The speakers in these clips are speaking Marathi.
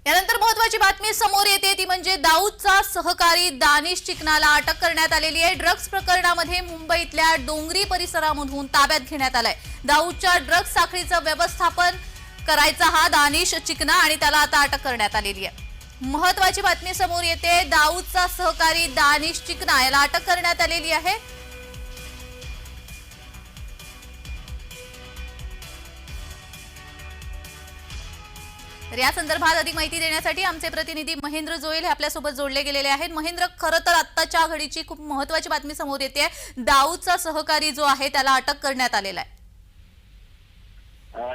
यानंतर महत्त्वाची बातमी समोर येते ती म्हणजे दाऊदचा सहकारी दानिश चिकनाला अटक करण्यात आलेली आहे। ड्रग्ज प्रकरणामध्ये मुंबईतल्या डोंगरी परिसरामधून ताब्यात घेण्यात आलाय। दाऊदच्या ड्रग्ज साखळीचं व्यवस्थापन करायचा हा दानिश चिकना आणि त्याला आता अटक करण्यात आलेली आहे। महत्त्वाची बातमी समोर येते, दाऊदचा सहकारी दानिश चिकना याला अटक करण्यात आलेली आहे। तर या संदर्भात अधिक माहिती देण्यासाठी आमचे प्रतिनिधी महेंद्र जोयल हे आपल्यासोबत जोडले गेलेले आहेत। महेंद्र, खरं तर आत्ताच्या घडीची खूप महत्त्वाची बातमी समोर येते, दाऊदचा सहकारी जो आहे त्याला अटक करण्यात आलेला आहे।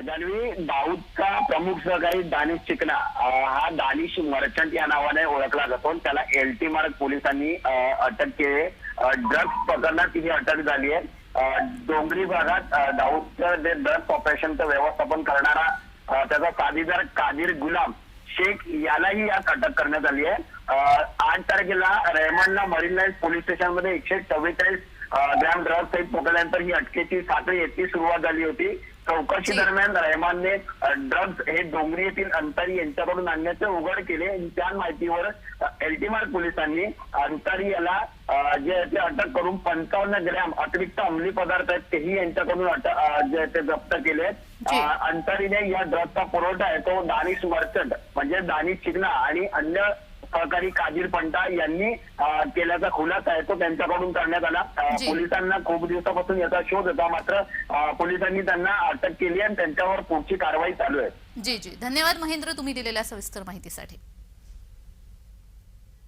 जान्हवी, दाऊदचा प्रमुख सहकारी दानिश चिकना हा दानिश मर्चंट या नावाने ओळखला जातो। त्याला LT मार्ग पोलिसांनी अटक केली। ड्रग्ज प्रकरणात तिची अटक झाली आहे। डोंगरी भागात दाऊदचं जे ड्रग्ज ऑपरेशनचं व्यवस्थापन करणारा त्याचा साथीदार कादिर गुलाम शेख यालाही यात अटक करण्यात आली आहे। 8 तारखेला रेहमानला मरीन लाईन्स पोलीस स्टेशनमध्ये 144 ग्रॅम ड्रग्ज सहित पकडल्यानंतर ही अटकेची साखळी येथे सुरुवात झाली होती। चौकशी दरम्यान रेहमानने ड्रग्ज हे डोंगरी येथील अंतारी यांच्याकडून आणण्याचे उघड केले। त्या माहितीवर LT मार्ग पोलिसांनी अंतारी याला जे अटक करून 55 ग्रॅम अतिरिक्त अंमली पदार्थ आहेत तेही यांच्याकडून जे ते जप्त केले। अंतारीने या ड्रग्जचा पुरवठा आहे तो दानिश मर्चंट म्हणजे दानिश चिकना आणि अन्य सहकारी कादिर पंटा यांनी केल्याचा खुलासा आहे तो त्यांच्याकडून करण्यात आला। पोलिसांना खूप दिवसापासून याचा शोध होता, मात्र पोलिसांनी त्यांना अटक केली आणि त्यांच्यावर पुढची कारवाई चालू आहे। जी, धन्यवाद महेंद्र, तुम्ही दिलेल्या सविस्तर माहितीसाठी।